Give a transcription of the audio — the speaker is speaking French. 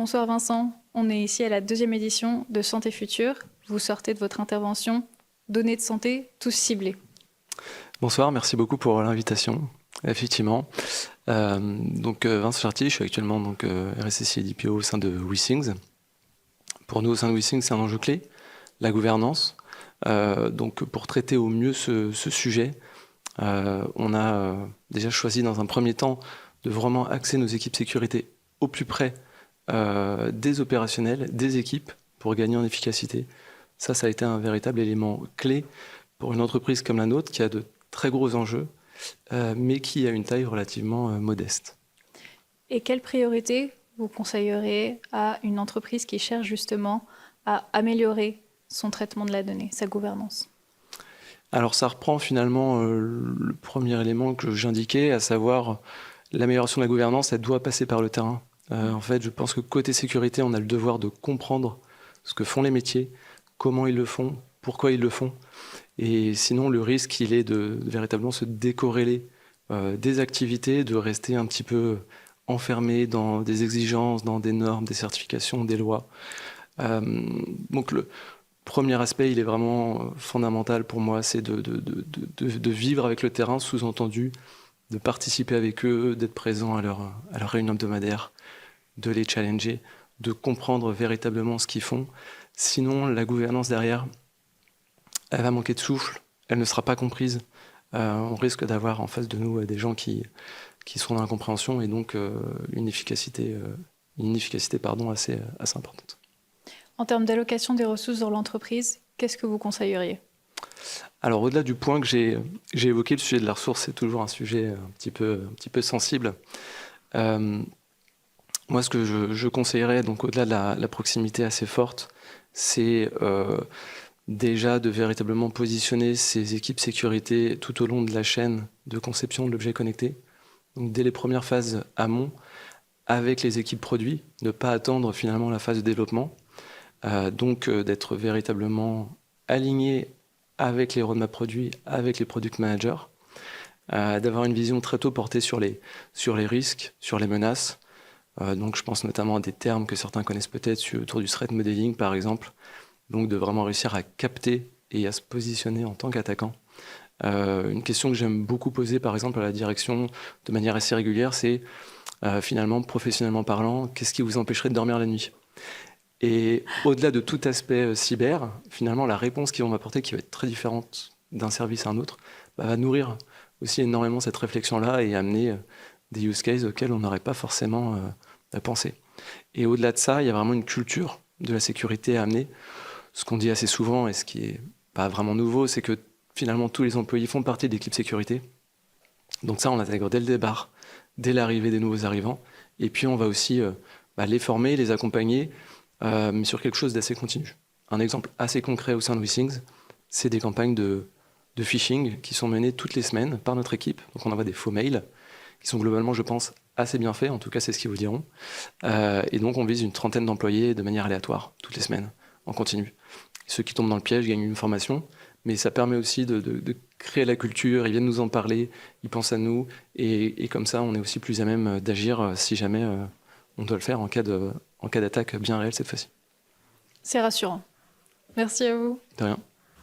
Bonsoir Vincent, on est ici à la deuxième édition de Santé Future. Vous sortez de votre intervention Données de santé, tous ciblés. Bonsoir, merci beaucoup pour l'invitation. Effectivement. Vincent Chartier, je suis actuellement RSSI et DPO au sein de WeThings. Pour nous, au sein de WeThings, c'est un enjeu clé, la gouvernance. Pour traiter au mieux ce sujet, on a déjà choisi dans un premier temps de vraiment axer nos équipes sécurité au plus près des opérationnels, des équipes, pour gagner en efficacité. Ça a été un véritable élément clé pour une entreprise comme la nôtre qui a de très gros enjeux, mais qui a une taille relativement modeste. Et quelle priorité vous conseilleriez à une entreprise qui cherche justement à améliorer son traitement de la donnée, sa gouvernance? Alors ça reprend finalement le premier élément que j'indiquais, à savoir l'amélioration de la gouvernance, elle doit passer par le terrain. En fait, je pense que côté sécurité, on a le devoir de comprendre ce que font les métiers, comment ils le font, pourquoi ils le font. Et sinon, le risque, il est de véritablement se décorréler des activités, de rester un petit peu enfermé dans des exigences, dans des normes, des certifications, des lois. Donc le premier aspect, il est vraiment fondamental pour moi, c'est de vivre avec le terrain, sous-entendu, de participer avec eux, d'être présent à leur réunion hebdomadaire, de les challenger, de comprendre véritablement ce qu'ils font. Sinon, la gouvernance derrière, elle va manquer de souffle, elle ne sera pas comprise. On risque d'avoir en face de nous des gens qui sont dans l'incompréhension et donc une efficacité assez importante. En termes d'allocation des ressources dans l'entreprise, qu'est-ce que vous conseilleriez? Alors au-delà du point que j'ai évoqué, le sujet de la ressource, c'est toujours un sujet un petit peu sensible. Moi, ce que je conseillerais, donc au-delà de la proximité assez forte, c'est déjà de véritablement positionner ces équipes sécurité tout au long de la chaîne de conception de l'objet connecté. Donc dès les premières phases amont, avec les équipes produits, ne pas attendre finalement la phase de développement. D'être véritablement aligné avec les roadmaps produits, avec les product managers, d'avoir une vision très tôt portée sur les risques, sur les menaces. Donc je pense notamment à des termes que certains connaissent peut-être autour du threat modeling par exemple. Donc de vraiment réussir à capter et à se positionner en tant qu'attaquant. Une question que j'aime beaucoup poser par exemple à la direction de manière assez régulière, c'est finalement, professionnellement parlant, qu'est-ce qui vous empêcherait de dormir la nuit ? Et au-delà de tout aspect cyber, finalement, la réponse qu'ils vont m'apporter, qui va être très différente d'un service à un autre, va nourrir aussi énormément cette réflexion-là et amener des use cases auxquels on n'aurait pas forcément pensé. Et au-delà de ça, il y a vraiment une culture de la sécurité à amener. Ce qu'on dit assez souvent, et ce qui n'est pas vraiment nouveau, c'est que finalement, tous les employés font partie de l'équipe sécurité. Donc ça, on l'intègre dès le départ, dès l'arrivée des nouveaux arrivants. Et puis, on va aussi les former, les accompagner, mais sur quelque chose d'assez continu. Un exemple assez concret au sein de WeThings, c'est des campagnes de phishing qui sont menées toutes les semaines par notre équipe. Donc on envoie des faux mails qui sont globalement, je pense, assez bien faits. En tout cas, c'est ce qu'ils vous diront. Et donc on vise une trentaine d'employés de manière aléatoire, toutes les semaines, en continu. Ceux qui tombent dans le piège gagnent une formation, mais ça permet aussi de créer la culture. Ils viennent nous en parler, ils pensent à nous, et comme ça, on est aussi plus à même d'agir si jamais on doit le faire en cas d'attaque bien réelle cette fois-ci. C'est rassurant. Merci à vous. De rien.